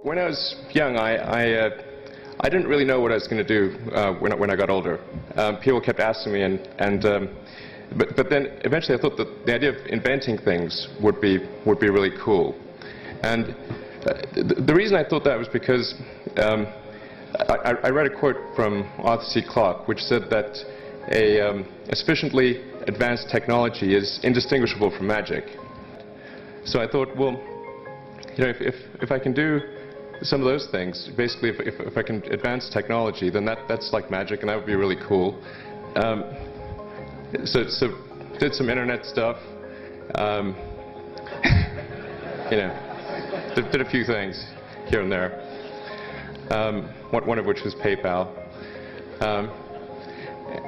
When I was young, I didn't really know what I was going to do when I got older. People kept asking me, but then eventually I thought that the idea of inventing things would be really cool. And the reason I thought that was because I read a quote from Arthur C. Clarke, which said that a sufficiently advanced technology is indistinguishable from magic. So I thought, well, you know, if I can do some of those things, basically if I can advance technology, then that's like magic, and that would be really cool. So did some internet stuff, you know, did a few things here and there, one of which was PayPal.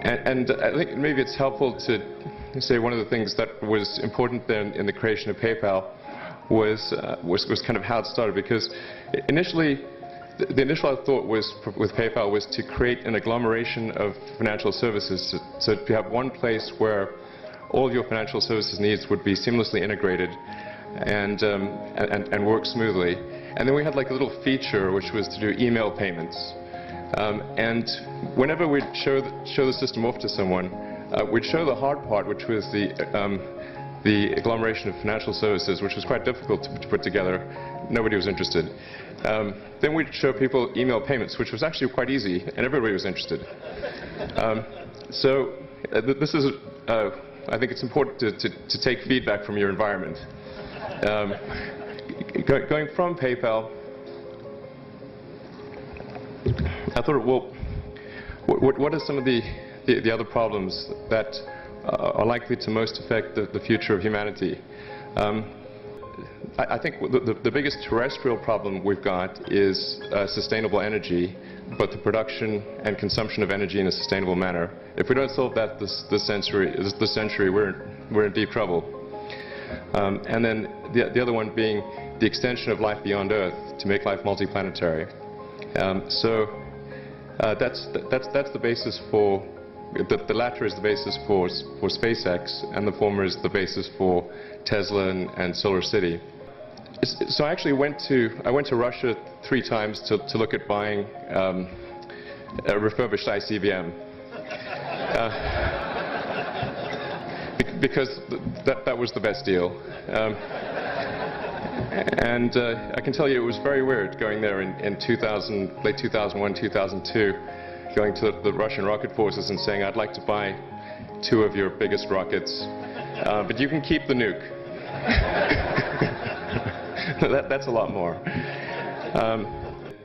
And I think maybe it's helpful to say one of the things that was important then in the creation of PayPal was kind of how it started, because initially the initial thought was with PayPal was to create an agglomeration of financial services, so to have one place where all of your financial services needs would be seamlessly integrated and work smoothly. And then we had like a little feature which was to do email payments. And whenever we'd show the system off to someone, we'd show the hard part, which was the agglomeration of financial services, which was quite difficult to put together. Nobody was interested. Then we'd show people email payments, which was actually quite easy, and everybody was interested. So this is, I think it's important to take feedback from your environment. Going from PayPal, I thought, well, what are some of the other problems that are likely to most affect the future of humanity? I think the biggest terrestrial problem we've got is sustainable energy, but the production and consumption of energy in a sustainable manner. If we don't solve that this century, we're in deep trouble. And then the other one being the extension of life beyond Earth to make life multiplanetary. So that's the basis for. The latter is the basis for SpaceX, and the former is the basis for Tesla and Solar City. So I actually went to Russia 3 times to look at buying a refurbished ICBM, because that was the best deal. And I can tell you it was very weird going there in late 2001, 2002. Going to the Russian rocket forces and saying, I'd like to buy 2 of your biggest rockets, but you can keep the nuke. That's a lot more.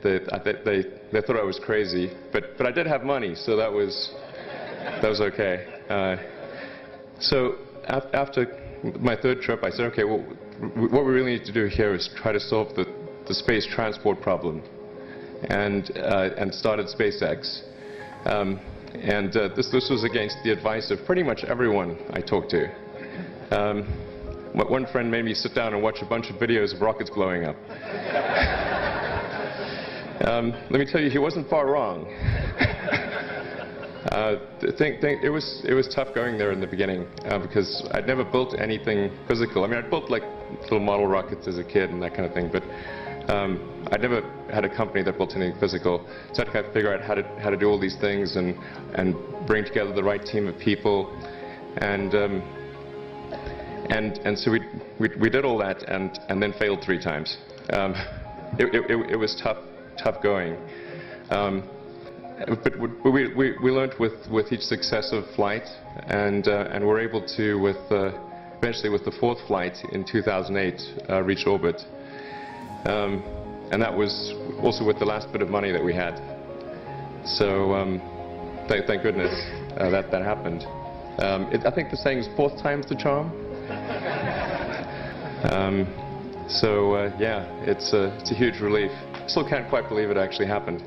They thought I was crazy, but I did have money, so that was okay. So after my 3rd trip, I said, okay, well, what we really need to do here is try to solve the space transport problem, and started SpaceX. This was against the advice of pretty much everyone I talked to. One friend made me sit down and watch a bunch of videos of rockets blowing up. Let me tell you, he wasn't far wrong. It was tough going there in the beginning because I'd never built anything physical. I mean, I'd built like little model rockets as a kid and that kind of thing, but I'd never had a company that built anything physical, so I had to kind of figure out how to do all these things and bring together the right team of people, and so we did all that and then failed 3 times. It was tough going, but we learned with each successive flight, and were able to eventually with the 4th flight in 2008 reach orbit. And that was also with the last bit of money that we had. So thank goodness that happened. I think the saying is 4th time's the charm. So yeah, it's a huge relief. Still can't quite believe it actually happened.